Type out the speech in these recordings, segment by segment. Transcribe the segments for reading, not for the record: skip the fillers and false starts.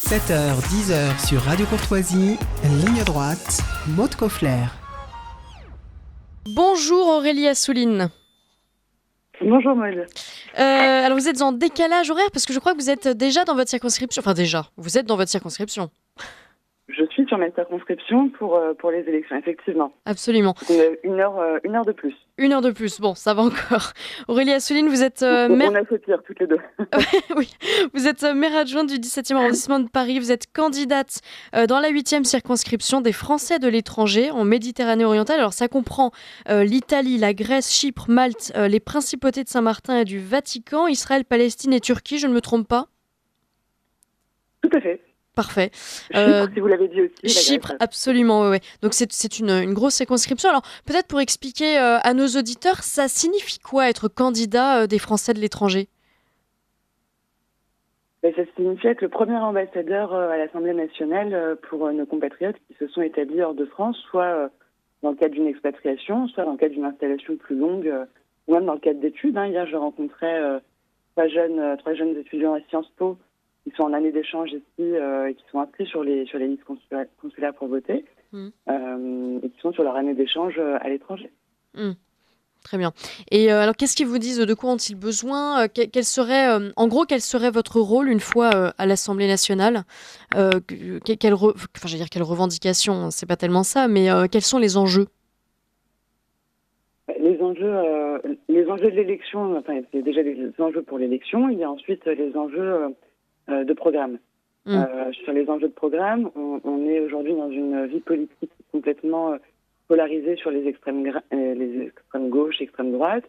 7h, 10h sur Radio Courtoisie, ligne droite, Maud Koffler. Bonjour Aurélie Assouline. Bonjour Maud. Alors vous êtes en décalage horaire parce que je crois que vous êtes déjà dans votre circonscription. Enfin déjà, vous êtes dans votre circonscription. Je suis sur ma circonscription pour les élections, effectivement. Absolument. Une heure de plus. Une heure de plus, bon, ça va encore. Aurélie Assouline, vous êtes maire... On a fait pire toutes les deux. Oui, vous êtes maire adjointe du 17e arrondissement de Paris. Vous êtes candidate dans la 8e circonscription des Français de l'étranger en Méditerranée orientale. Alors ça comprend l'Italie, la Grèce, Chypre, Malte, les principautés de Saint-Martin et du Vatican, Israël, Palestine et Turquie, je ne me trompe pas? Tout à fait. Parfait. Chypre, si vous l'avez dit aussi. Chypre, absolument, oui. Donc c'est une grosse circonscription. Alors peut-être pour expliquer à nos auditeurs, ça signifie quoi être candidat des Français de l'étranger? Ça signifie être le premier ambassadeur à l'Assemblée nationale pour nos compatriotes qui se sont établis hors de France, soit dans le cadre d'une expatriation, soit dans le cadre d'une installation plus longue, ou même dans le cadre d'études. Hier, je rencontrais trois jeunes étudiants à Sciences Po qui sont en année d'échange ici et qui sont inscrits sur les listes consulaires pour voter et qui sont sur leur année d'échange à l'étranger. Très bien. Et alors, qu'est-ce qu'ils vous disent? De quoi ont-ils besoin? Quel serait votre rôle une fois à l'Assemblée nationale? Quelles revendications? C'est pas tellement ça, mais quels sont les enjeux? Les enjeux de l'élection, enfin, c'est déjà les enjeux pour l'élection. Il y a ensuite les enjeux de programme. Sur les enjeux de programme, on est aujourd'hui dans une vie politique complètement polarisée sur les extrêmes gauche, extrême droite.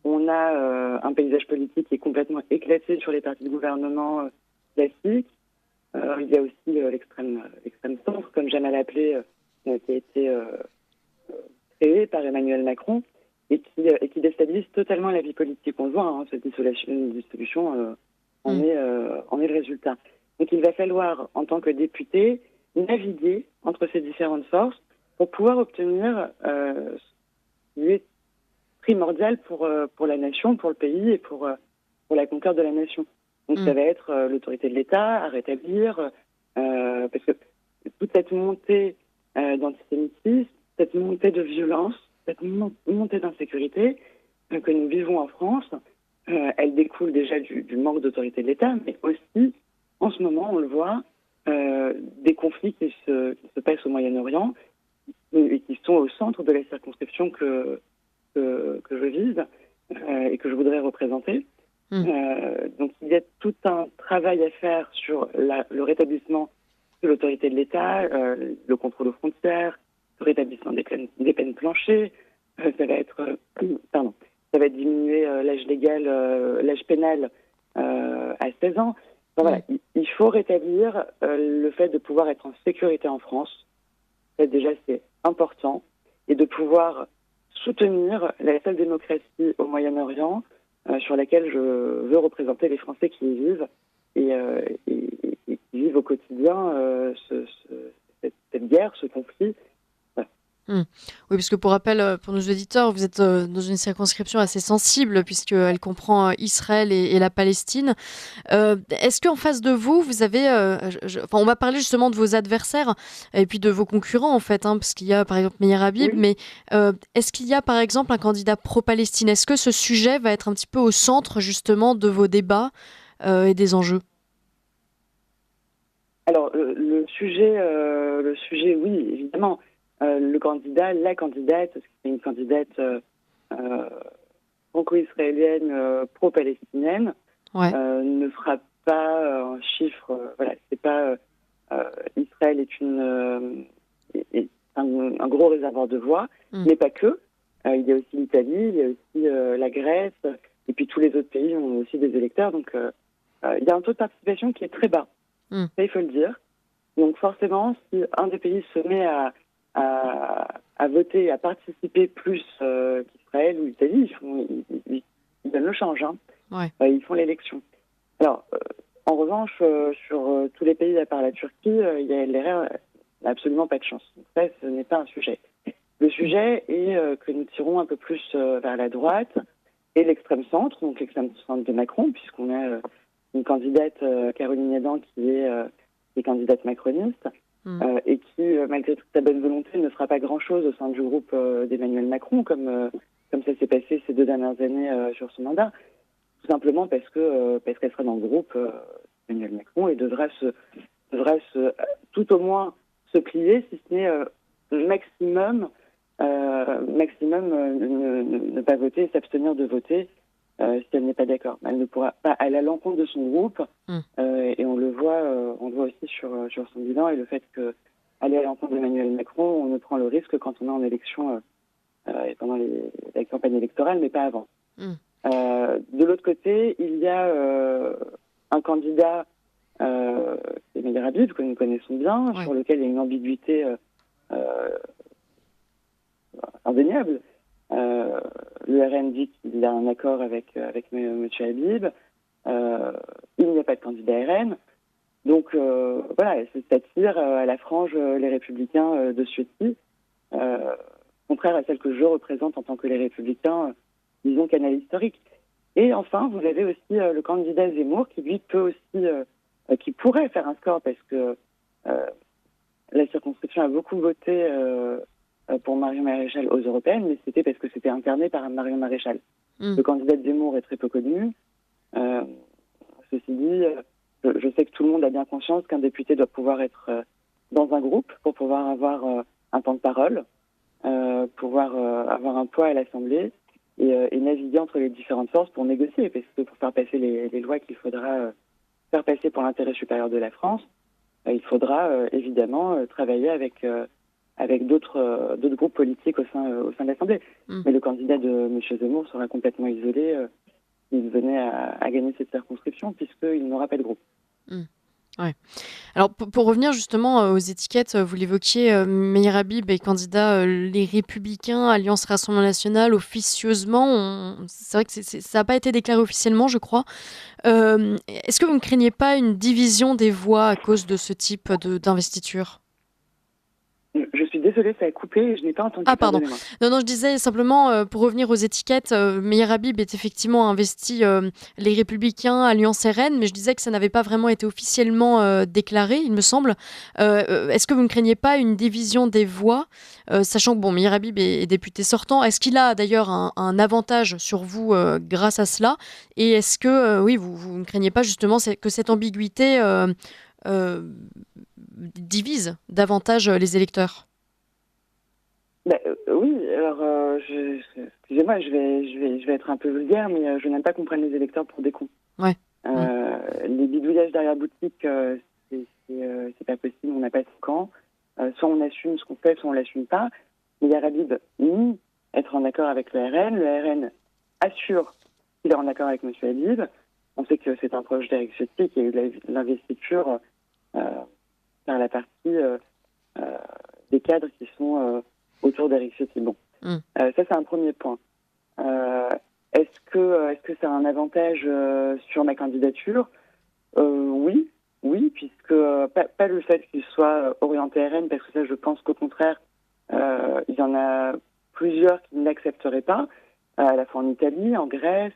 On a un paysage politique qui est complètement éclaté sur les partis de gouvernement classiques. Il y a aussi l'extrême centre, comme j'aime à l'appeler, qui a été créé par Emmanuel Macron et qui déstabilise totalement la vie politique. On le voit, cette dissolution en est le résultat. Donc il va falloir, en tant que député, naviguer entre ces différentes forces pour pouvoir obtenir ce qui est primordial pour la nation, pour le pays et pour la conquête de la nation. Donc ça va être l'autorité de l'État à rétablir, parce que toute cette montée d'antisémitisme, cette montée de violence, cette montée d'insécurité que nous vivons en France, elle découle déjà du manque d'autorité de l'État, mais aussi, en ce moment, on le voit, des conflits qui se passent au Moyen-Orient et qui sont au centre de la circonscription que je vise et que je voudrais représenter. Donc il y a tout un travail à faire sur le rétablissement de l'autorité de l'État, le contrôle aux frontières, le rétablissement des peines planchées. Ça va diminuer l'âge légal, l'âge pénal à 16 ans. Donc, voilà, il faut rétablir le fait de pouvoir être en sécurité en France. Ça, déjà, c'est important. Et de pouvoir soutenir la seule démocratie au Moyen-Orient sur laquelle je veux représenter les Français qui y vivent et qui vivent au quotidien cette guerre, ce conflit. Oui, parce que pour rappel, pour nos auditeurs, vous êtes dans une circonscription assez sensible puisqu'elle comprend Israël et la Palestine. Est-ce qu'en face de vous, vous avez... on va parler justement de vos adversaires et puis de vos concurrents en fait, parce qu'il y a par exemple Meir Habib, mais est-ce qu'il y a par exemple un candidat pro-Palestine? Est-ce que ce sujet va être un petit peu au centre justement de vos débats et des enjeux? Alors, le sujet, oui, évidemment. La candidate, c'est une candidate franco-israélienne pro-palestinienne, ne fera pas un chiffre. C'est pas Israël est un gros réservoir de voix, mais pas que. Il y a aussi l'Italie, il y a aussi la Grèce, et puis tous les autres pays ont aussi des électeurs. Donc il y a un taux de participation qui est très bas. Ça, il faut le dire. Donc forcément, si un des pays se met à voter, à participer plus qu'Israël ou l'Italie, ils donnent le change. Ils font l'élection. Alors, en revanche, sur tous les pays à part la Turquie, l'RR n'a absolument pas de chance. Donc ça, ce n'est pas un sujet. Le sujet est que nous tirons un peu plus vers la droite et l'extrême centre, donc l'extrême centre de Macron, puisqu'on a une candidate, Caroline Yadan, qui est qui est candidate macroniste, et qui, malgré toute sa bonne volonté, ne fera pas grand-chose au sein du groupe d'Emmanuel Macron, comme ça s'est passé ces 2 dernières années sur son mandat, tout simplement parce qu'elle sera dans le groupe d'Emmanuel Macron et devra tout au moins se plier, si ce n'est maximum ne pas voter, s'abstenir de voter si elle n'est pas d'accord. Elle ne pourra pas aller à l'encontre de son groupe, et on le voit aussi sur son bilan, et le fait qu'aller à l'encontre d'Emmanuel Macron, on ne prend le risque quand on est en élection et pendant la campagne électorale, mais pas avant. De l'autre côté, il y a un candidat, c'est Meyer Habib, que nous connaissons bien, sur lequel il y a une ambiguïté indéniable. Le RN dit qu'il a un accord avec M. Habib. Il n'y a pas de candidat RN. Donc voilà, ça tire à la frange les Républicains de Ciotti, contraire à celle que je représente en tant que les Républicains, disons canal historique. Et enfin, vous avez aussi le candidat Zemmour qui lui peut aussi, qui pourrait faire un score parce que la circonscription a beaucoup voté pour Marion Maréchal aux européennes, mais c'était parce que c'était incarné par Marion Maréchal. Le candidat de Zemmour est très peu connu. Ceci dit, je sais que tout le monde a bien conscience qu'un député doit pouvoir être dans un groupe pour pouvoir avoir un temps de parole, pouvoir avoir un poids à l'Assemblée et naviguer entre les différentes forces pour négocier, parce que pour faire passer les lois qu'il faudra faire passer pour l'intérêt supérieur de la France, il faudra évidemment travailler avec d'autres groupes politiques au sein de l'Assemblée. Mais le candidat de M. Zemmour sera complètement isolé s'il venait à gagner cette circonscription, puisqu'il n'aura pas de groupe. Ouais. Alors pour revenir justement aux étiquettes, vous l'évoquiez, Meyer Habib est candidat Les Républicains, Alliance Rassemblement National, officieusement. C'est vrai que ça n'a pas été déclaré officiellement, je crois. Est-ce que vous ne craignez pas une division des voix à cause de ce type d'investiture ? Je suis désolée, ça a coupé et je n'ai pas entendu. Ah, pardon. Non, je disais simplement, pour revenir aux étiquettes, Meyer Habib est effectivement investi Les Républicains, Alliance RN, mais je disais que ça n'avait pas vraiment été officiellement déclaré, il me semble. Est-ce que vous ne craignez pas une division des voix, sachant que Meyer Habib est député sortant? Est-ce qu'il a d'ailleurs un avantage sur vous grâce à cela? Et est-ce que, vous ne craignez pas justement que cette ambiguïté divise davantage les électeurs? Oui, alors, excusez-moi, je vais être un peu vulgaire, mais je n'aime pas qu'on prenne les électeurs pour des cons. Ouais. Les bidouillages derrière boutique, c'est pas possible, on n'a pas 5 ans. Soit on assume ce qu'on fait, soit on l'assume pas. Meyer Habib nie être en accord avec le RN assure qu'il est en accord avec M. Habib. On sait que c'est un proche d'Éric Ciotti qui a eu l'investiture par la partie des cadres qui sont autour d'Éric Ciotti. Ça c'est un premier point. Est-ce que ça a un avantage sur ma candidature? Oui, puisque pas le fait qu'il soit orienté RN, parce que ça je pense qu'au contraire il y en a plusieurs qui ne l'accepteraient pas, à la fois en Italie, en Grèce,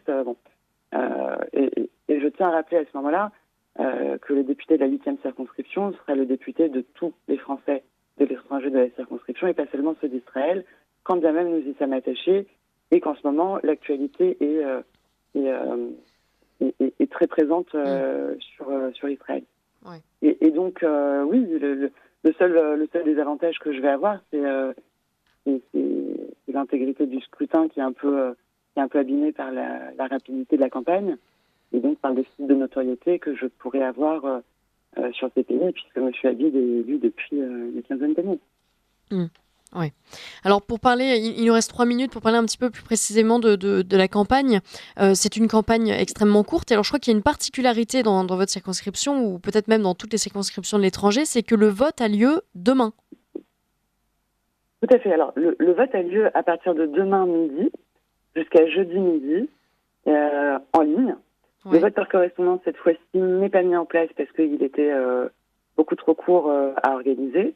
et je tiens à rappeler à ce moment-là que le député de la 8e circonscription sera le député de tous les Français de l'étranger de la circonscription et pas seulement ceux d'Israël, quand bien même nous y sommes attachés et qu'en ce moment l'actualité est très présente sur Israël. Ouais. Et donc oui, le seul désavantage que je vais avoir, c'est l'intégrité du scrutin qui est un peu abîmée par la rapidité de la campagne et donc par le déficit de notoriété que je pourrais avoir sur ces pays, puisque M. Habib est élu depuis une quinzaine d'années. Oui. Alors pour parler, il nous reste 3 minutes pour parler un petit peu plus précisément de la campagne. C'est une campagne extrêmement courte. Et alors je crois qu'il y a une particularité dans votre circonscription, ou peut-être même dans toutes les circonscriptions de l'étranger, c'est que le vote a lieu demain. Tout à fait. Alors le vote a lieu à partir de demain midi jusqu'à jeudi midi en ligne. Ouais. Le vote par correspondance cette fois-ci n'est pas mis en place parce qu'il était beaucoup trop court à organiser.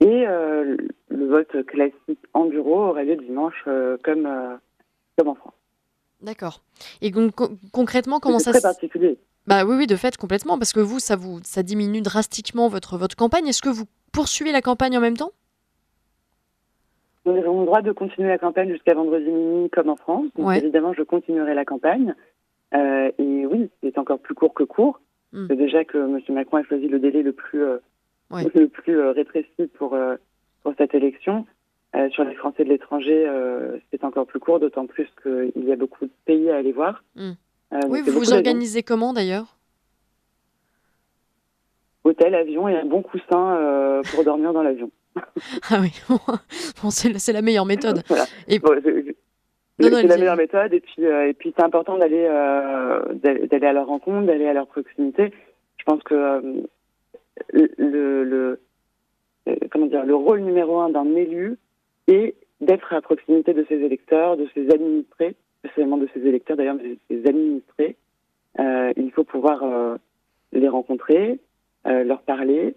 Et le vote classique en bureau aura lieu dimanche comme en France. D'accord. Et donc concrètement, comment ça se... C'est très particulier. Bah oui, oui, de fait, complètement, parce que vous, ça diminue drastiquement votre campagne. Est-ce que vous poursuivez la campagne en même temps? Nous avons le droit de continuer la campagne jusqu'à vendredi minuit, comme en France. Donc Ouais. évidemment, je continuerai la campagne. Et oui, c'est encore plus court que court. Mm. C'est déjà que M. Macron a choisi le délai le plus, Ouais. rétréci pour cette élection. Sur les Français de l'étranger, c'est encore plus court, d'autant plus qu'il y a beaucoup de pays à aller voir. Mm. Donc Oui, c'est vous beaucoup vous d'avions. organisez comment d'ailleurs? Hôtel, avion et un bon coussin pour dormir dans l'avion. Ah oui, bon, c'est la meilleure méthode. Voilà. Et Bon, non, non, c'est la allez-y. meilleure méthode. Et puis c'est important d'aller à leur rencontre, d'aller à leur proximité. Je pense que le rôle numéro 1 d'un élu est d'être à proximité de ses électeurs, de ses administrés, pas seulement de ses électeurs d'ailleurs, mais de ses administrés. Il faut pouvoir les rencontrer, leur parler,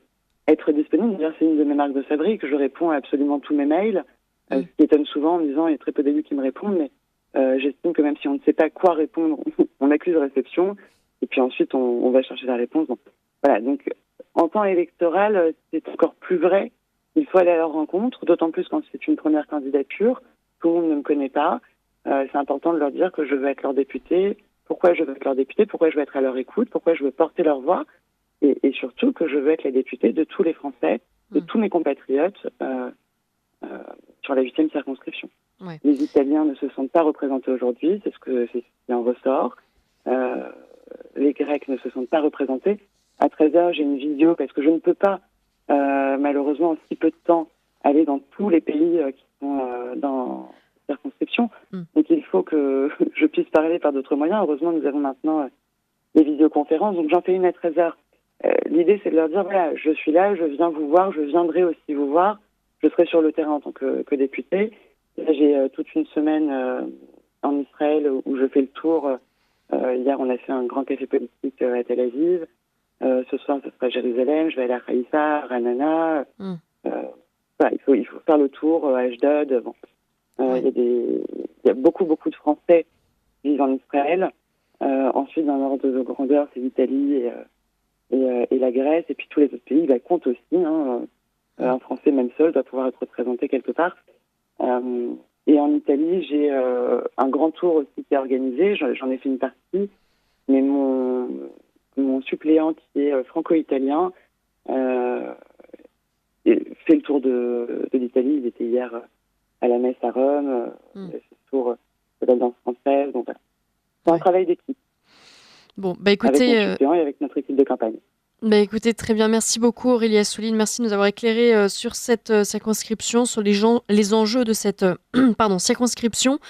être disponible. D'ailleurs, c'est une de mes marques de fabrique. Je réponds à absolument tous mes mails, ce qui étonne souvent en me disant il y a très peu d'élus qui me répondent, mais j'estime que même si on ne sait pas quoi répondre, on accuse réception, et puis ensuite on va chercher la réponse. Donc, voilà, donc en temps électoral, c'est encore plus vrai. Il faut aller à leur rencontre, d'autant plus quand c'est une première candidature. Tout le monde ne me connaît pas. C'est important de leur dire que je veux être leur député, pourquoi je veux être leur député, pourquoi je veux être à leur écoute, pourquoi je veux porter leur voix, et surtout que je veux être la députée de tous les Français, de tous mes compatriotes sur la 8e circonscription. Ouais. Les Italiens ne se sentent pas représentés aujourd'hui, c'est ce qui en ressort. Les Grecs ne se sentent pas représentés. À 13h, j'ai une vidéo parce que je ne peux pas, malheureusement, en si peu de temps, aller dans tous les pays qui sont dans la circonscription. Donc il faut que je puisse parler par d'autres moyens. Heureusement, nous avons maintenant les vidéoconférences. Donc j'en fais une à 13h. L'idée, c'est de leur dire, voilà, je suis là, je viens vous voir, je viendrai aussi vous voir. Je serai sur le terrain en tant que député. Là, j'ai toute une semaine en Israël où je fais le tour. Hier, on a fait un grand café politique à Tel Aviv. Ce soir, ce sera à Jérusalem. Je vais aller à Haïfa, à Ranana. Voilà, il faut faire le tour à Ashdod. Bon. Il y a beaucoup de Français qui vivent en Israël. Ensuite, dans l'ordre de grandeur, c'est l'Italie et la Grèce. Et puis tous les autres pays comptent aussi. Un Français, même seul, doit pouvoir être représenté quelque part. Et en Italie, j'ai un grand tour aussi qui est organisé. J'en ai fait une partie. Mais mon suppléant, qui est franco-italien, fait le tour de l'Italie. Il était hier à la messe à Rome. Il a fait le tour de la danse française. Donc, voilà. C'est un travail d'équipe. Bon, bah écoutez, avec mon suppléant et avec notre équipe de campagne. Bah écoutez, très bien. Merci beaucoup Aurélie Assouline. Merci de nous avoir éclairé sur cette circonscription, sur les enjeux de cette circonscription.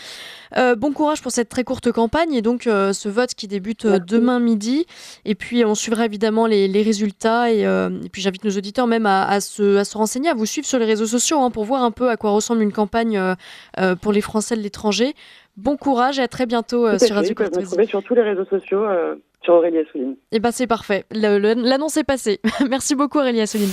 Bon courage pour cette très courte campagne et donc ce vote qui débute demain midi. Et puis on suivra évidemment les résultats et puis j'invite nos auditeurs même à se renseigner, à vous suivre sur les réseaux sociaux pour voir un peu à quoi ressemble une campagne pour les Français de l'étranger. Bon courage et à très bientôt sur Radio Courtoisie. Ils peuvent me trouver sur tous les réseaux sociaux, sur Aurélie Assouline. Et bah c'est parfait. L'annonce est passée. Merci beaucoup Aurélie Assouline.